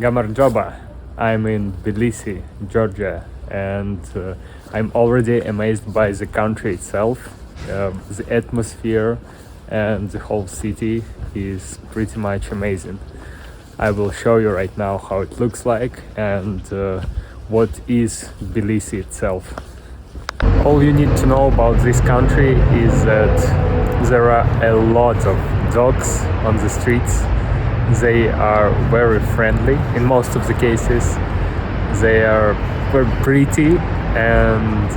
Gamarjoba. I'm in Tbilisi, Georgia, and I'm already amazed by the country itself. The atmosphere and the whole city is pretty much amazing. I will show you right now how it looks like and what is Tbilisi itself. All you need to know about this country is that there are a lot of dogs on the streets. They are very friendly in most of the cases. They are very pretty and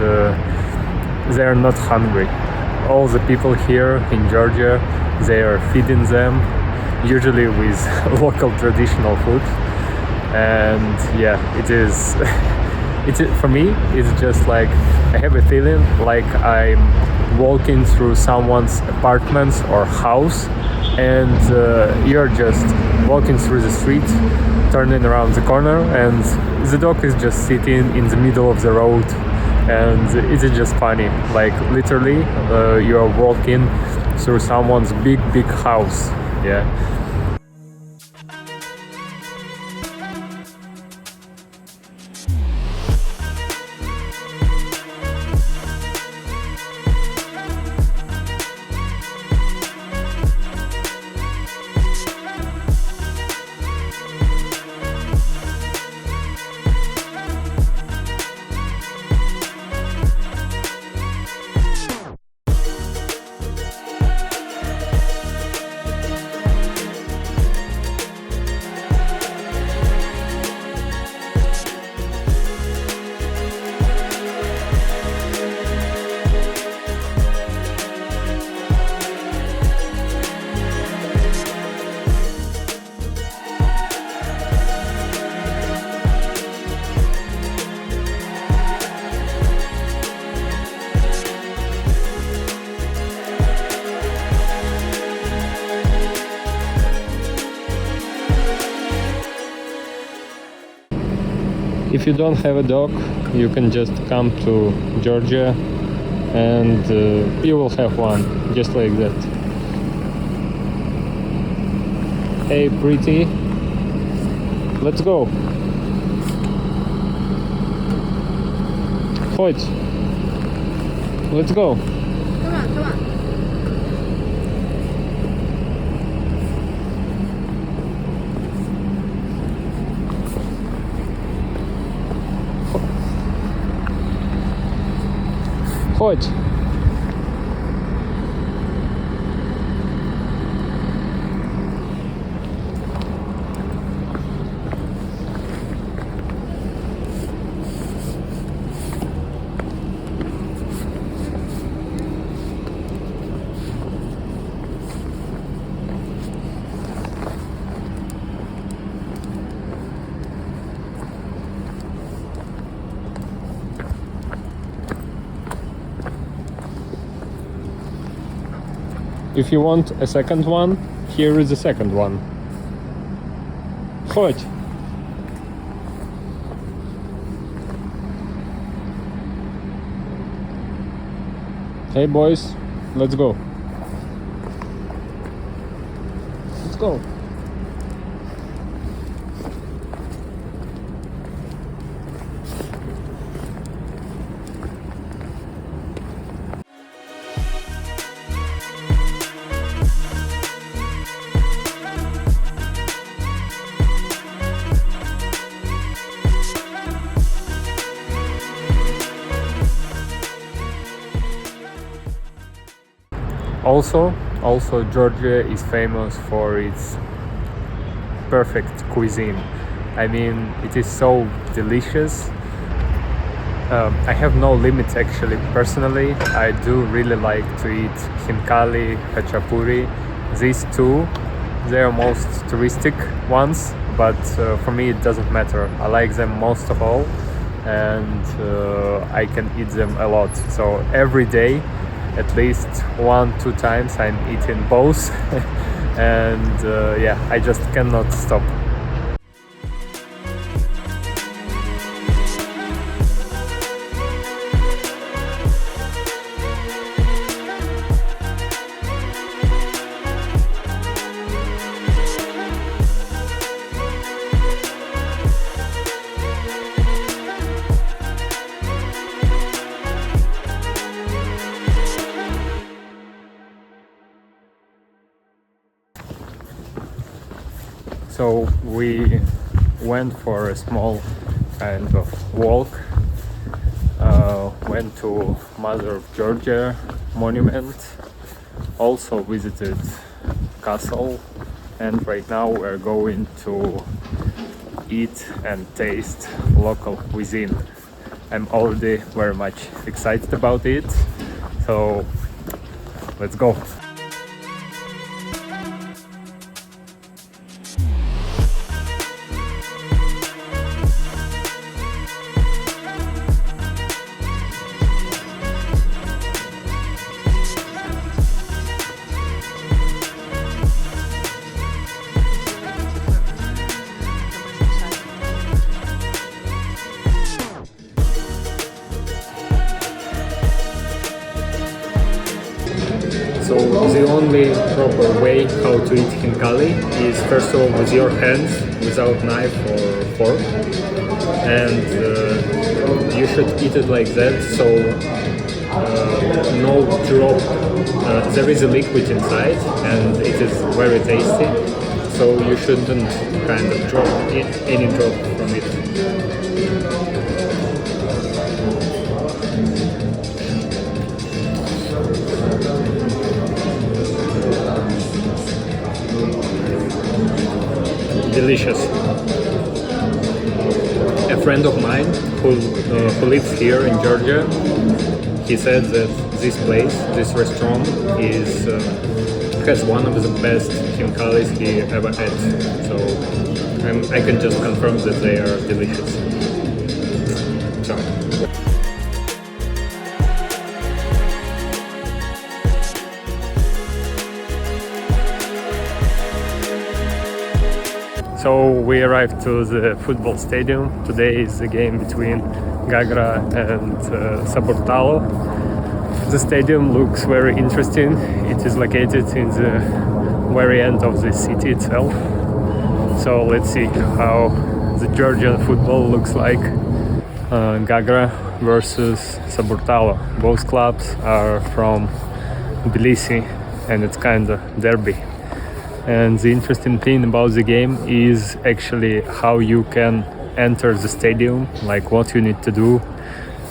they are not hungry. All the people here in Georgia, they are feeding them, usually with local traditional food. And yeah, it is for me, it's just like I have a feeling like I'm walking through someone's apartments or house, and you're just walking through the street, turning around the corner, and the dog is just sitting in the middle of the road, and it is just funny. Like literally, you are walking through someone's big house. Yeah. If you don't have a dog, you can just come to Georgia and you will have one, just like that. Hey, pretty, let's go. Chodź. Let's go. Come on. Chodź. If you want a second one, here is the second one. Chodź. Hey boys, let's go. Let's go. Also Georgia is famous for its perfect cuisine. I mean, it is so delicious. I have no limits actually. Personally, I do really like to eat khinkali, khachapuri. These two, they are most touristic ones, but for me it doesn't matter. I like them most of all, and I can eat them a lot. So every day, at least 1-2 times, I'm eating both, and yeah, I just cannot stop. So we went for a small kind of walk, went to Mother of Georgia monument, also visited castle, and right now we're going to eat and taste local cuisine. I'm already very much excited about it, so let's go. So the only proper way how to eat khinkali is first of all with your hands, without knife or fork, and you should eat it like that. So no drop. There is a liquid inside, and it is very tasty. So you shouldn't kind of drop any drop from it. Delicious. A friend of mine who lives here in Georgia, he said that this place, this restaurant, has one of the best khimkalis he ever had. So I can just confirm that they are delicious. So. So we arrived to the football stadium. Today is the game between Gagra and Saburtalo. The stadium looks very interesting. It is located in the very end of the city itself. So let's see how the Georgian football looks like. Gagra versus Saburtalo. Both clubs are from Tbilisi, and it's kind of derby. And the interesting thing about the game is actually how you can enter the stadium, like what you need to do,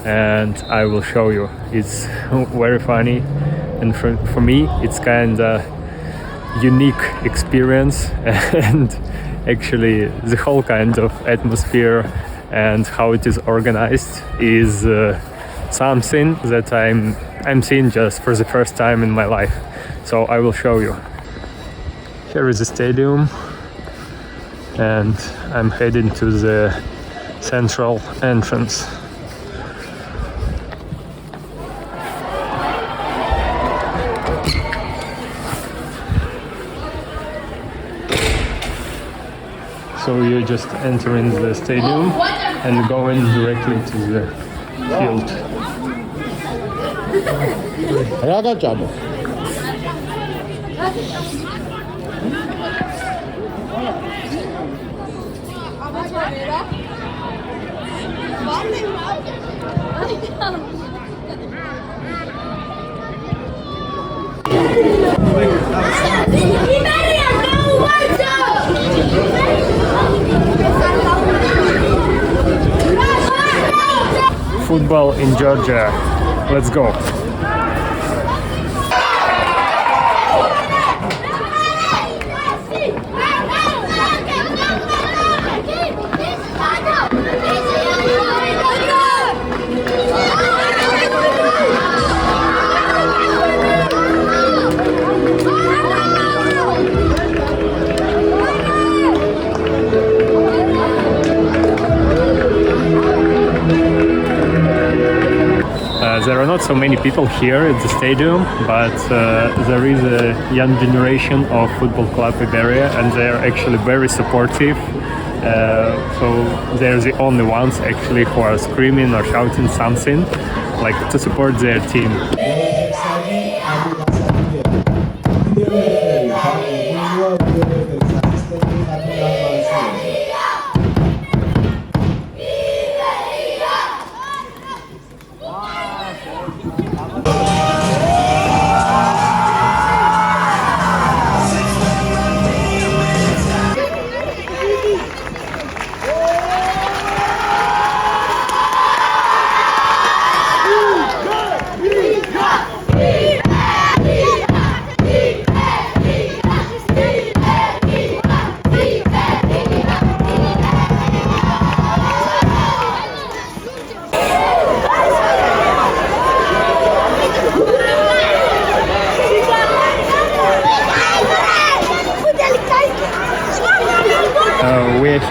and I will show you. It's very funny, and for me it's kind of unique experience, and actually the whole kind of atmosphere and how it is organized is something that I'm seeing just for the first time in my life. So I will show you. Here is the stadium, and I'm heading to the central entrance. So you're just entering the stadium and going directly to the field. Football in Georgia. Let's go. There are not so many people here at the stadium, but there is a young generation of Football Club Iberia, and they are actually very supportive. So they're the only ones actually who are screaming or shouting something, like to support their team.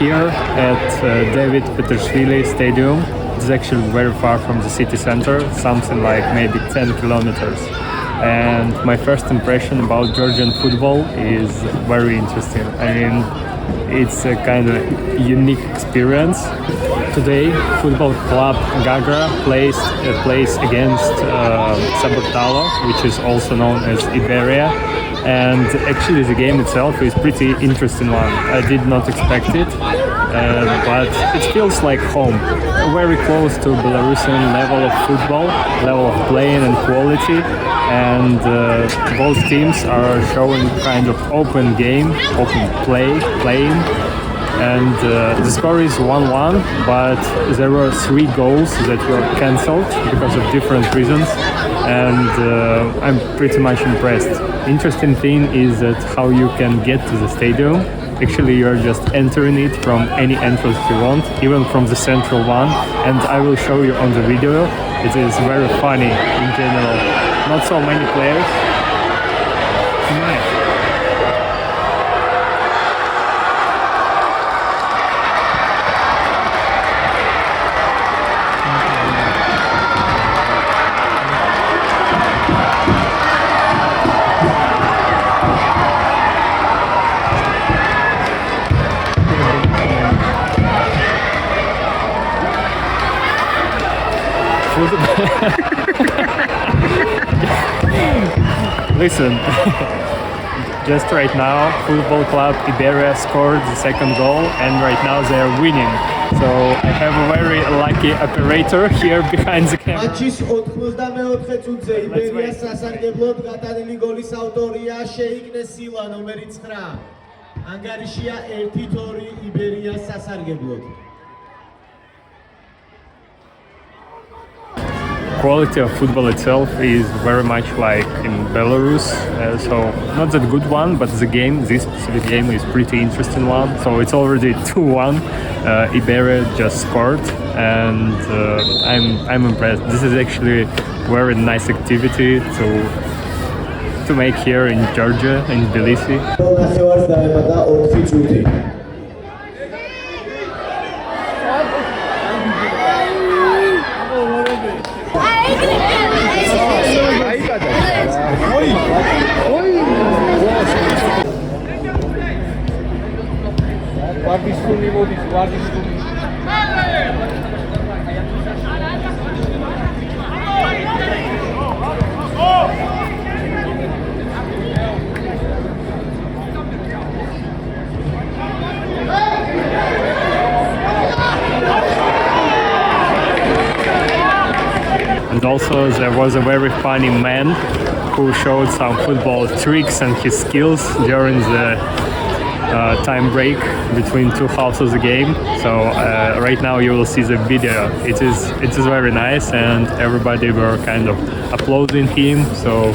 here at David Petrashvili Stadium. It's actually very far from the city center, something like maybe 10 kilometers. And my first impression about Georgian football is very interesting. I mean, it's a kind of unique experience. Today, football club Gagra plays against Sabortalo, which is also known as Iberia. And actually the game itself is pretty interesting one. I did not expect it, but it feels like home. Very close to Belarusian level of football, level of playing and quality. And both teams are showing kind of open game, open playing. And the score is 1-1, but there were 3 goals that were cancelled because of different reasons, and I'm pretty much impressed. Interesting thing is that how you can get to the stadium. Actually, you're just entering it from any entrance you want, even from the central one, and I will show you on the video. It is very funny in general. Not so many players. Nice. Listen, just right now, Football Club Iberia scored the second goal, and right now they are winning. So I have a very lucky operator here behind the camera. Mačis 94 წუთზე იბერიას სასარგებლოდ გატანილი გოლის ავტორია შეიკნე სილა ნომერი 9. ანგარიშია 1-2 იბერიას სასარგებლოდ. Quality of football itself is very much like in Belarus, so not that good one, but this specific game is pretty interesting one. So it's already 2-1. Iberia just scored, and I'm impressed. This is actually very nice activity to make here in Georgia, in Tbilisi. And also there was a very funny man who showed some football tricks and his skills during the time break between 2 halves of the game. So right now you will see the video. It is very nice, and everybody were kind of applauding him. So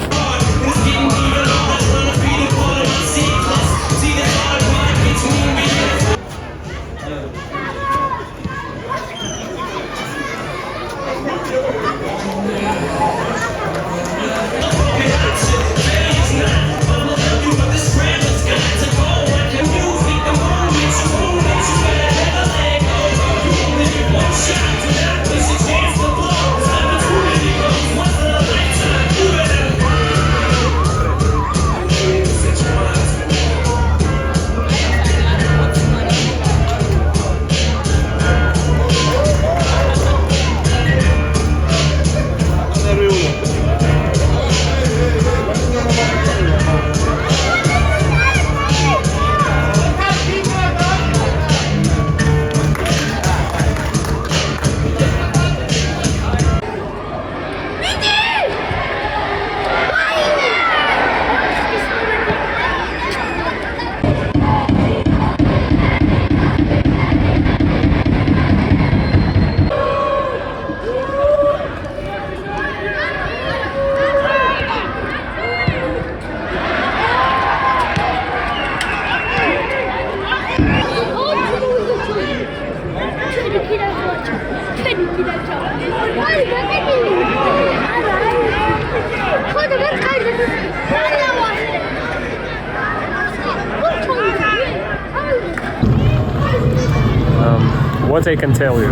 what I can tell you,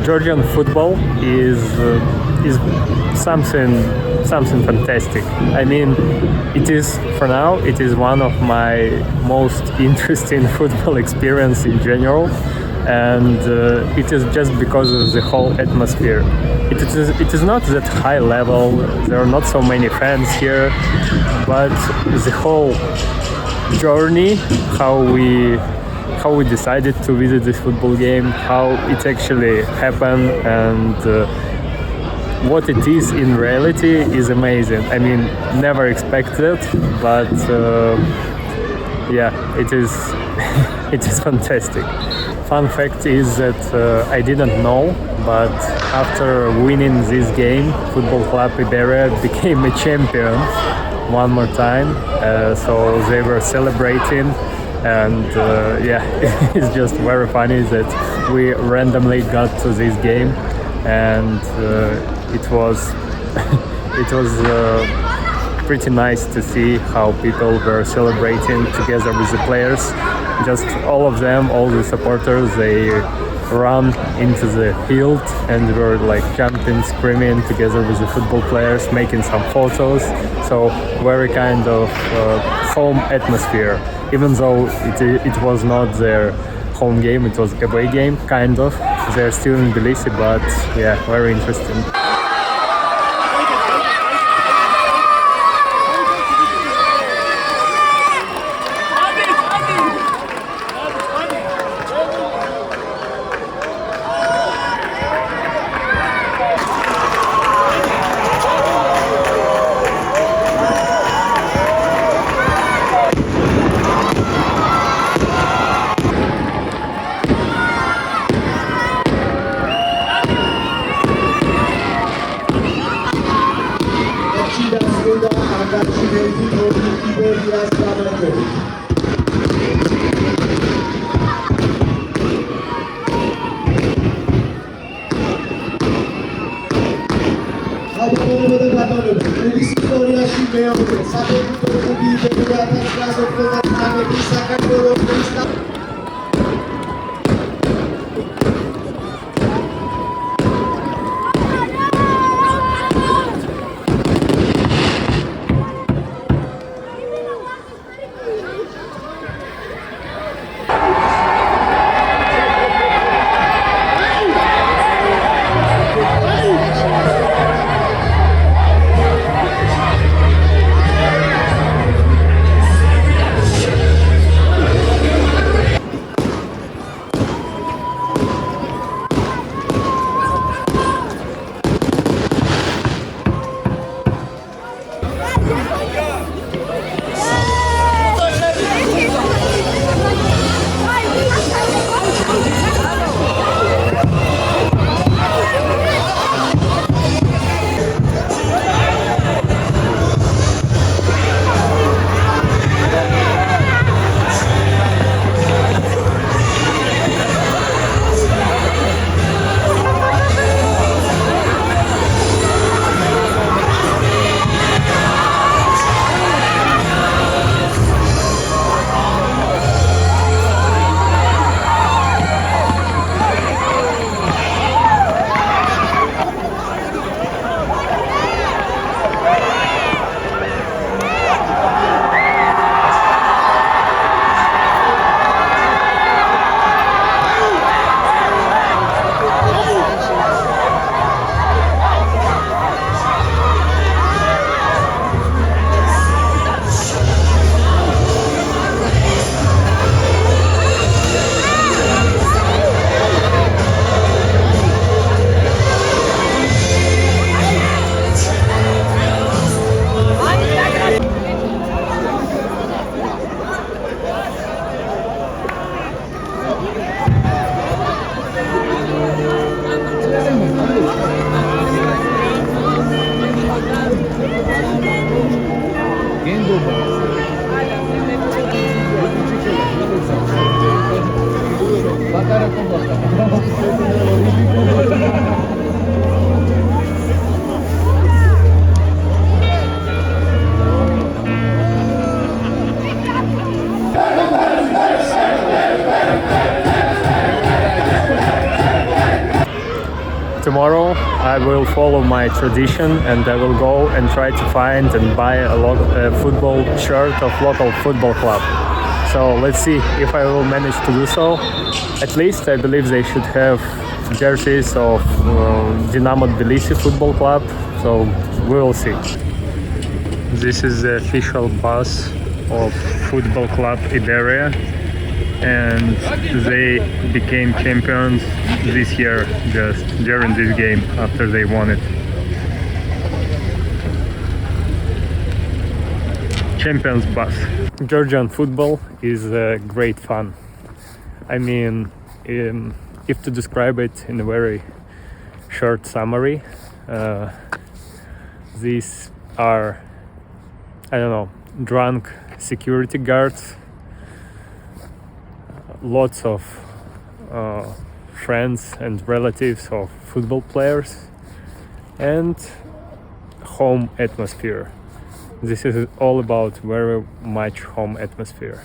Georgian football is something fantastic. I mean, it is for now. It is one of my most interesting football experience in general, and it is just because of the whole atmosphere. It is not that high level. There are not so many fans here, but the whole journey, how we decided to visit this football game, how it actually happened, and what it is in reality is amazing. I mean, never expected, but yeah, it is it is fantastic. Fun fact is that I didn't know, but after winning this game, Football Club Iberia became a champion one more time. So they were celebrating, and yeah, it's just very funny that we randomly got to this game, and it was it was pretty nice to see how people were celebrating together with the players. Just all of them, all the supporters, they run into the field and were like jumping, screaming together with the football players, making some photos. So very kind of home atmosphere, even though it was not their home game, it was away game, kind of. They're still in Tbilisi, but yeah, very interesting. tomorrow I will follow my tradition and I will go and try to find and buy a football shirt of local football club. So let's see if I will manage to do so. At least I believe they should have jerseys of Dinamo Tbilisi football club. So we will see. This is the official bus of football club Iberia, and they became champions this year just during this game after they won it. Champions bus. Georgian football is great fun. I mean, if to describe it in a very short summary, these are, I don't know, drunk security guards, lots of friends and relatives of football players, and home atmosphere. This is all about very much home atmosphere.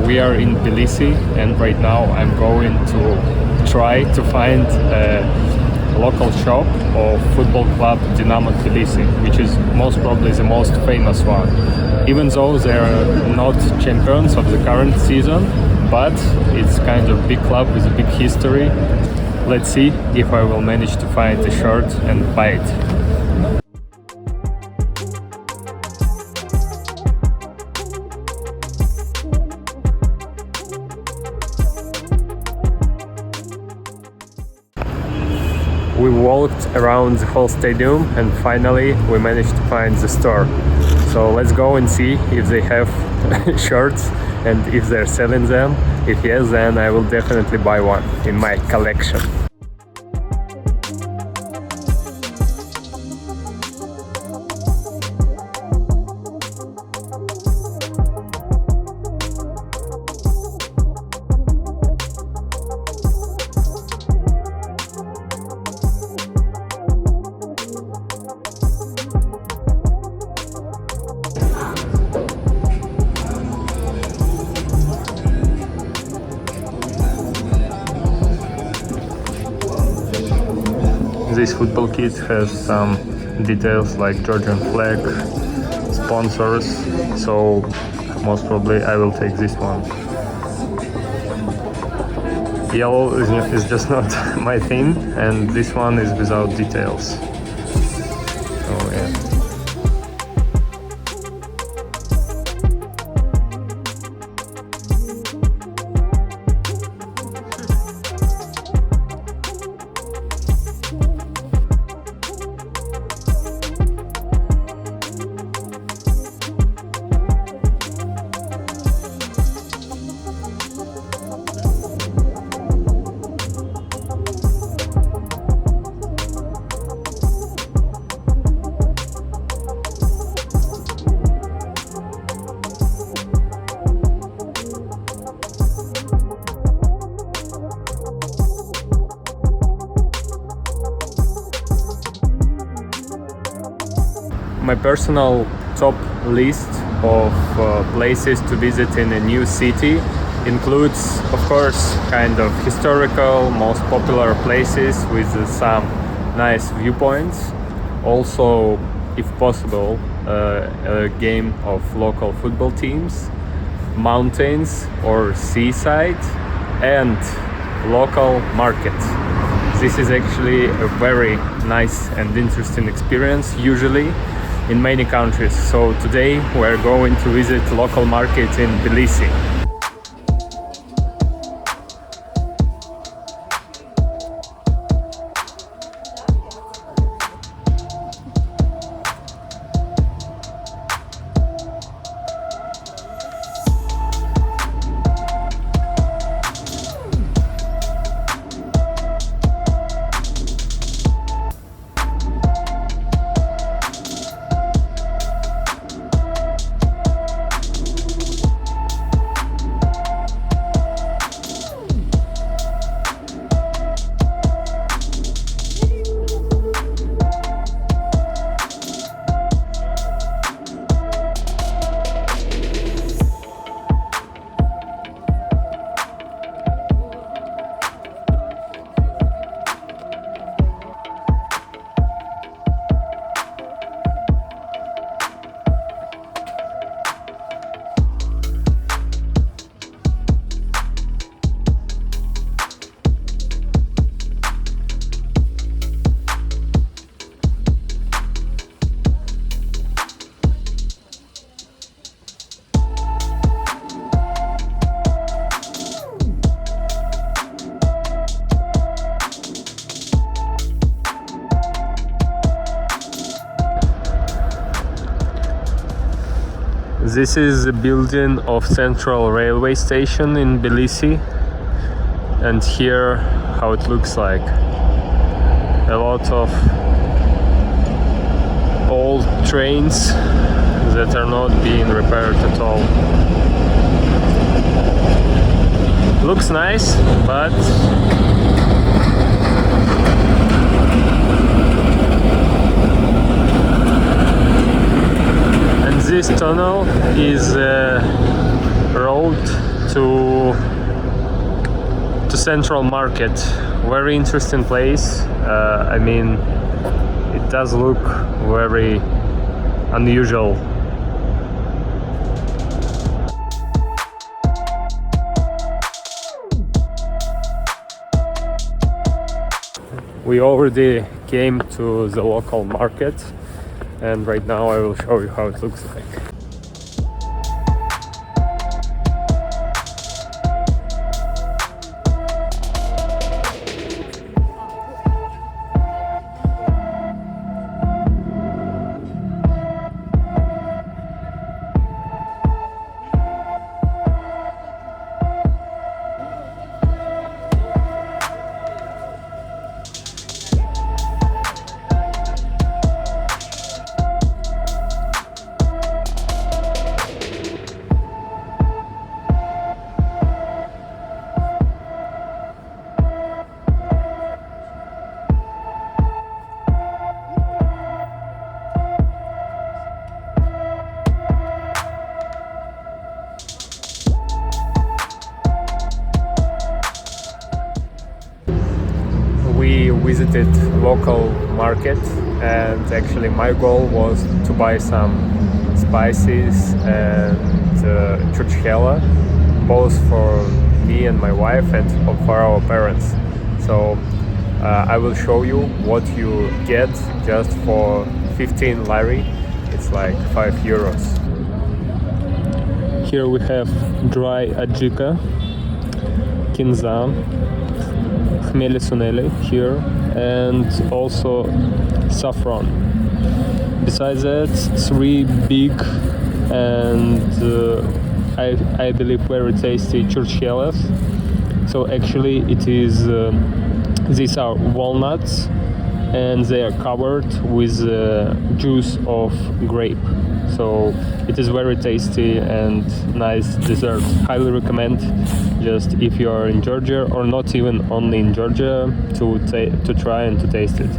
We are in Tbilisi, and right now I'm going to try to find a local shop of football club Dinamo Tbilisi, which is most probably the most famous one. Even though they are not champions of the current season, but it's kind of big club with a big history. Let's see if I will manage to find a shirt and buy it. We walked around the whole stadium and finally we managed to find the store. So let's go and see if they have shirts and if they're selling them. If yes, then I will definitely buy one in my collection. This football kit has some details like Georgian flag, sponsors, so most probably I will take this one. Yellow is just not my theme, and this one is without details. So yeah. My personal top list of places to visit in a new city includes, of course, kind of historical, most popular places with some nice viewpoints. Also, if possible, a game of local football teams, mountains or seaside, and local markets. This is actually a very nice and interesting experience, usually in many countries. So today we're going to visit local market in Tbilisi. This is the building of Central Railway Station in Tbilisi, and here how it looks like. A lot of old trains that are not being repaired at all. Looks nice, but and this tunnel is a road to Central Market. Very interesting place. I mean, it does look very unusual. We already came to the local market, and right now I will show you how it looks like. We visited local market, and actually my goal was to buy some spices and churchkela, both for me and my wife and for our parents. So I will show you what you get just for 15 lari. It's like 5 euros. Here we have dry adjika, kinza, khmeli suneli here, and also saffron. Besides that, 3 big and I believe very tasty churchkelas. So actually it is these are walnuts, and they are covered with juice of grape. So it is very tasty and nice dessert. Highly recommend, just if you are in Georgia, or not even only in Georgia, to try and to taste it.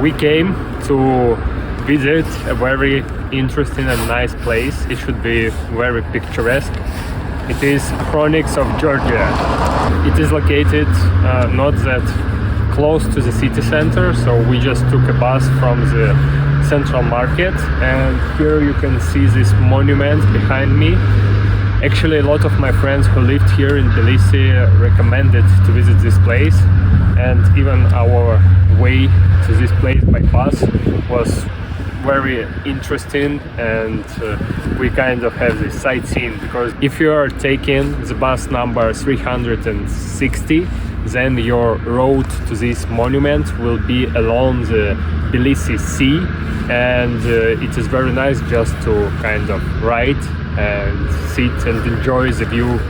We came to visit a very interesting and nice place. It should be very picturesque. It is Chronics of Georgia. It is located not that close to the city center, so we just took a bus from the Central Market, and here you can see this monument behind me. Actually, a lot of my friends who lived here in Tbilisi recommended to visit this place, and even our way to this place by bus was very interesting, and we kind of have this sightseeing, because if you are taking the bus number 360, then your road to this monument will be along the Tbilisi Sea, and it is very nice just to kind of ride and sit and enjoy the view.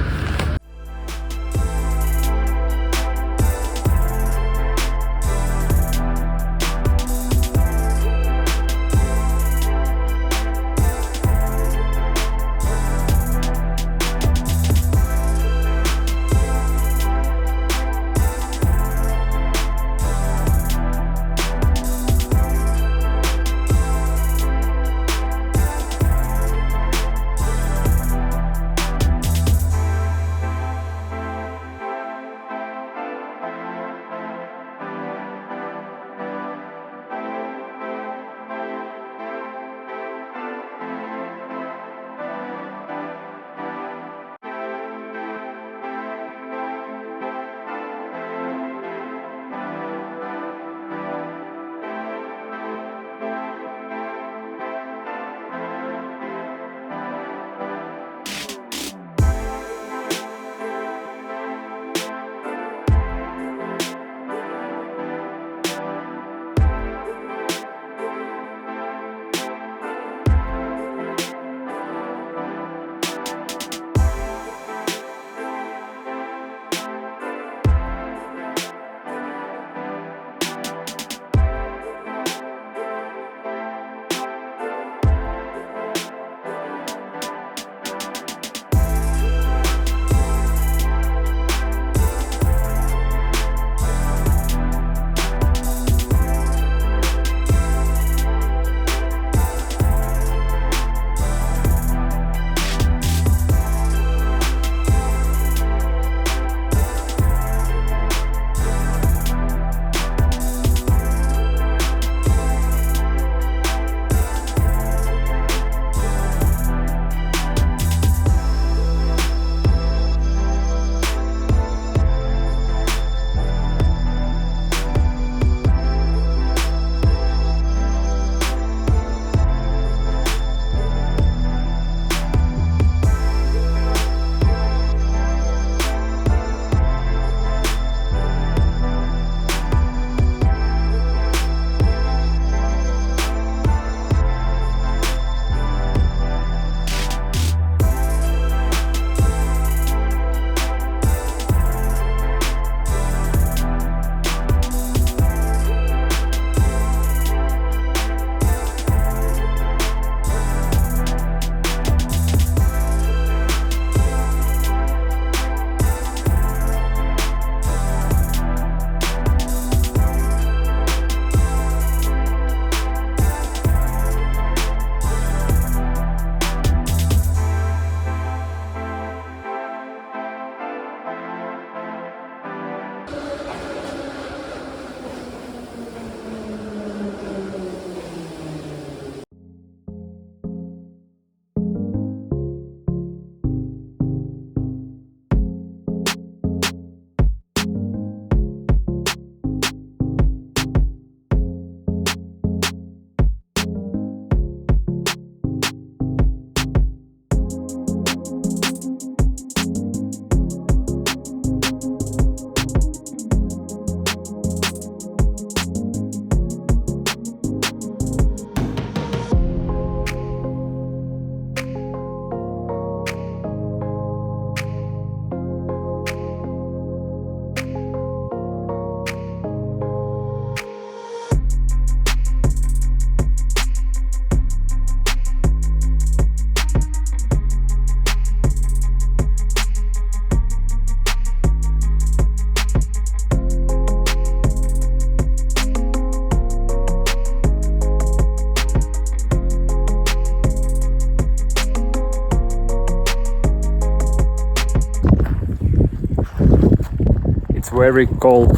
very cold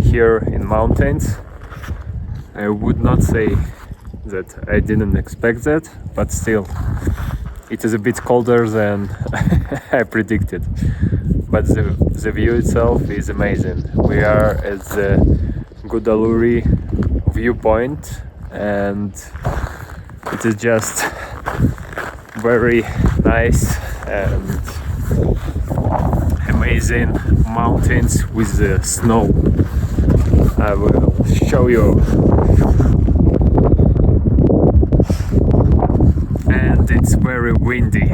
here in mountains. I would not say that I didn't expect that, but still it is a bit colder than I predicted. But the view itself is amazing. We are at the Gudaluri viewpoint, and it is just very nice and amazing mountains with the snow. I will show you. And it's very windy.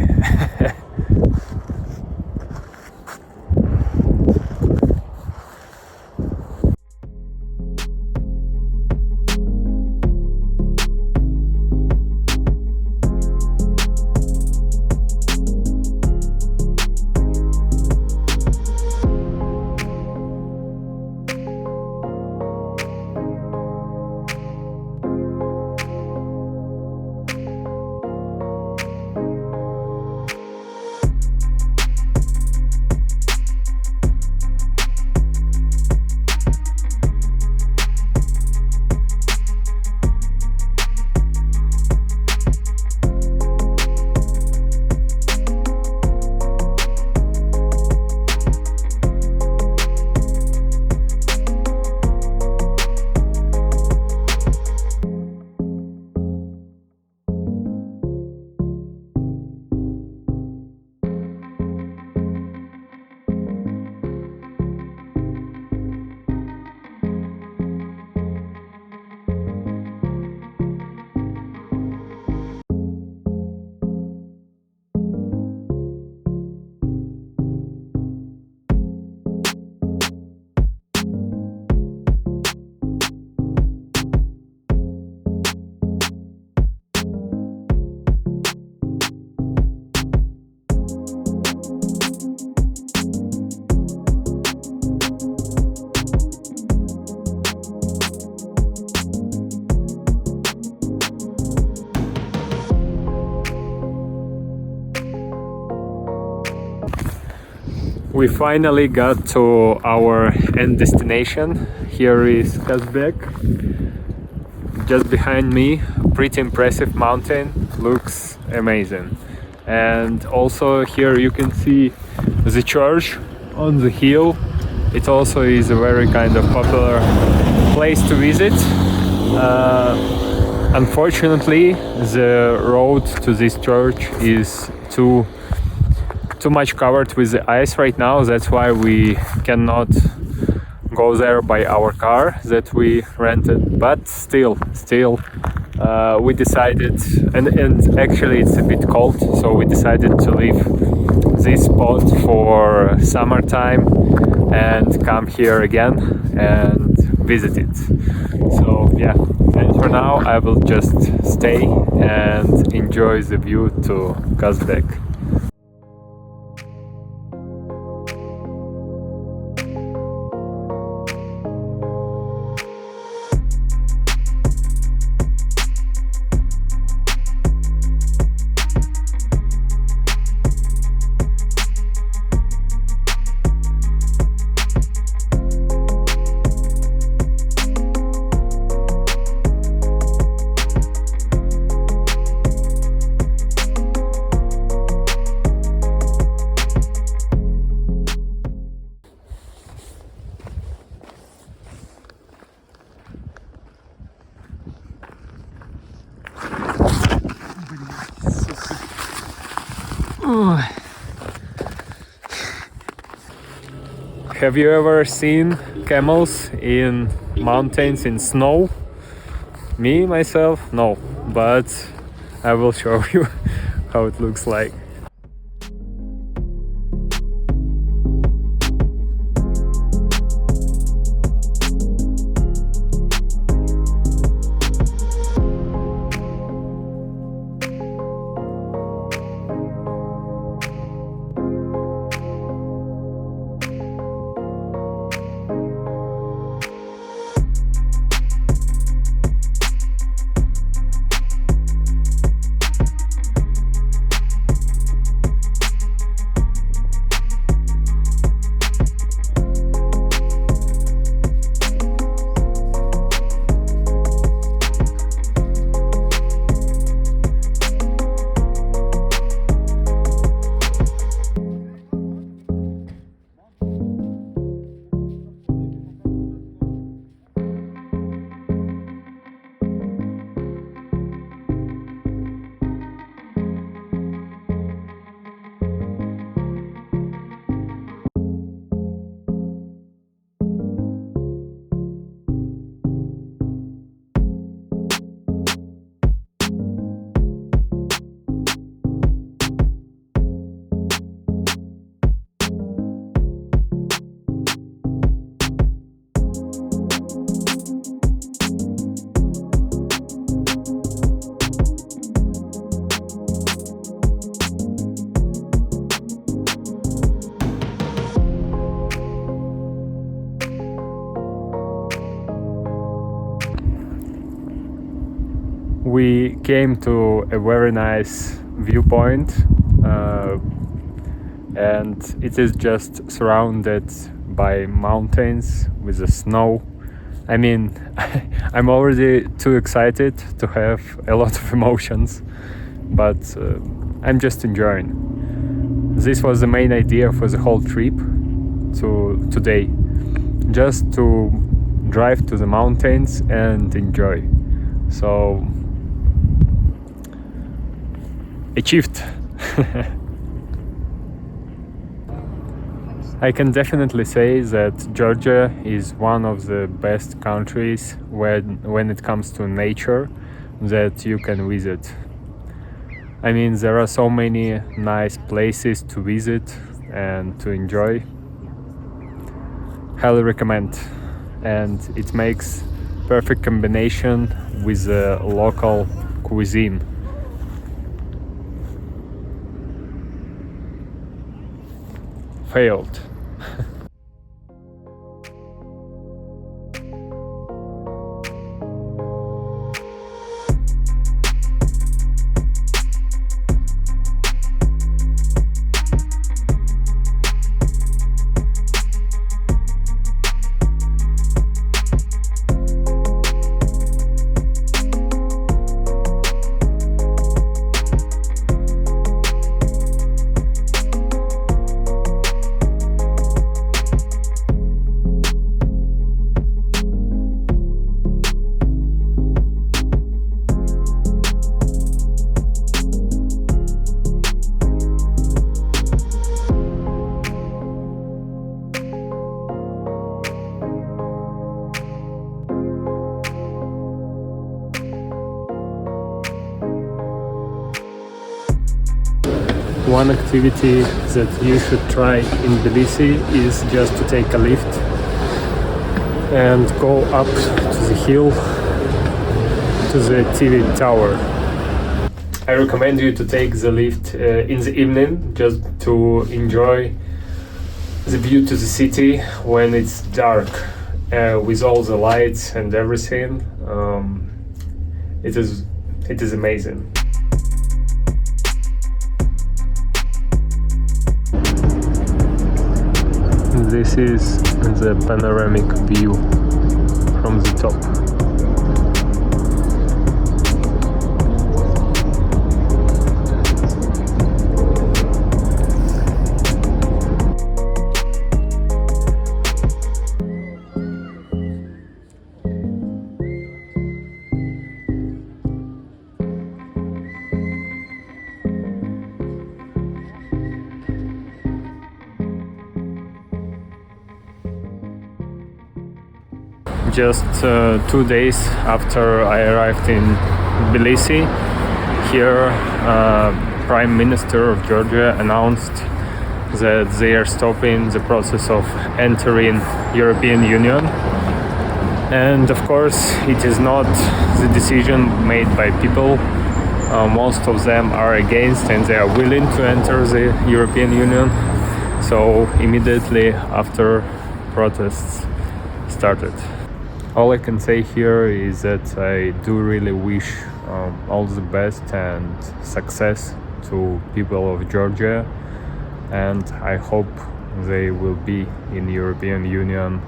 We finally got to our end destination. Here is Kazbek. Just behind me, pretty impressive mountain, looks amazing. And also here you can see the church on the hill. It also is a very kind of popular place to visit. Unfortunately, the road to this church is too much covered with the ice right now. That's why we cannot go there by our car that we rented. But still, we decided, and actually it's a bit cold, so we decided to leave this spot for summertime and come here again and visit it. So yeah, and for now I will just stay and enjoy the view to Kazbek. Have you ever seen camels in mountains in snow? Me, myself, no, but I will show you how it looks like. we came to a very nice viewpoint, and it is just surrounded by mountains with the snow. I mean, I'm already too excited to have a lot of emotions, but I'm just enjoying. This was the main idea for the whole trip to today, just to drive to the mountains and enjoy. So, achieved. I can definitely say that Georgia is one of the best countries when it comes to nature that you can visit. I mean, there are so many nice places to visit and to enjoy. Highly recommend, and it makes perfect combination with the local cuisine. Failed. One activity that you should try in Tbilisi is just to take a lift and go up to the hill to the TV tower. I recommend you to take the lift in the evening just to enjoy the view to the city when it's dark with all the lights and everything. It is amazing. This is the panoramic view from the top. Just 2 days after I arrived in Tbilisi, here Prime Minister of Georgia announced that they are stopping the process of entering European Union. And of course, it is not the decision made by people. Most of them are against and they are willing to enter the European Union. So immediately after, protests started. All I can say here is that I do really wish all the best and success to people of Georgia, and I hope they will be in European Union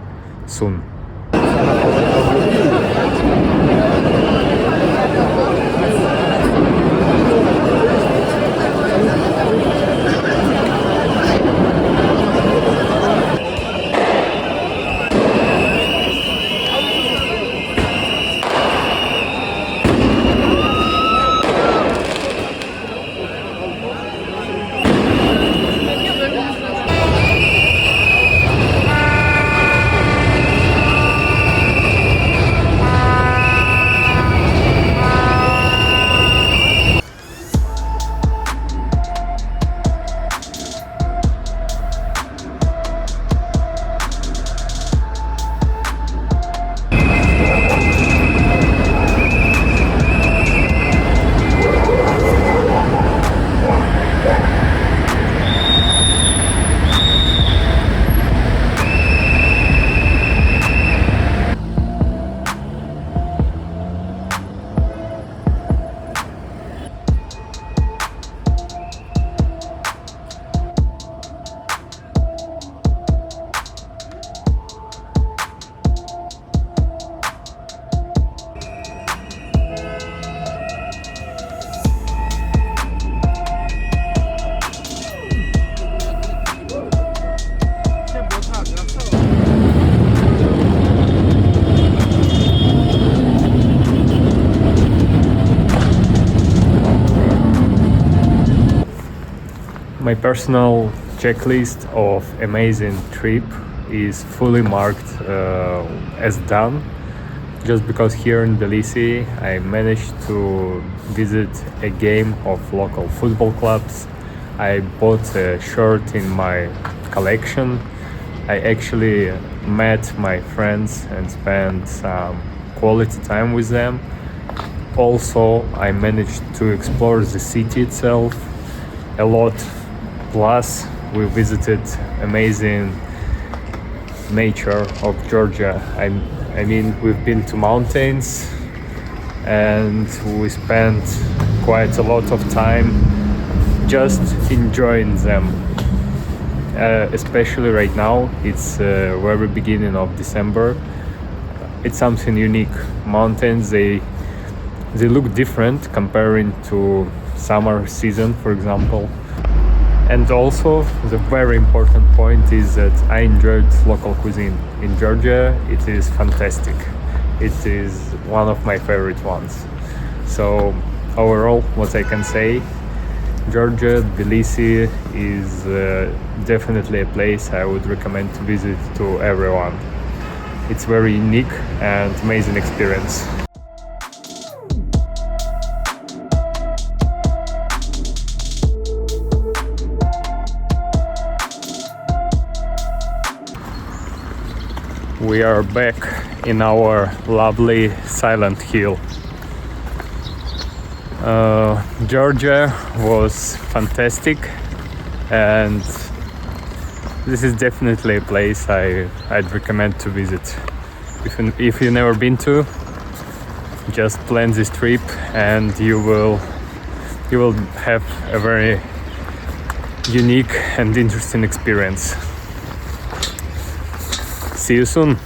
soon. My personal checklist of amazing trip is fully marked as done, just because here in Tbilisi I managed to visit a game of local football clubs. I bought a shirt in my collection. I actually met my friends and spent some quality time with them. Also, I managed to explore the city itself a lot. Plus, we visited amazing nature of Georgia. I mean, we've been to mountains and we spent quite a lot of time just enjoying them. Especially right now, it's very beginning of December. It's something unique. Mountains, they look different comparing to summer season, for example. And also, the very important point is that I enjoyed local cuisine. In Georgia, it is fantastic. It is one of my favorite ones. So, overall, what I can say, Georgia, Tbilisi is definitely a place I would recommend to visit to everyone. It's very unique and amazing experience. We are back in our lovely Silent Hill. Georgia was fantastic, and this is definitely a place I'd recommend to visit. If you've never been to, just plan this trip and you will have a very unique and interesting experience. See you soon.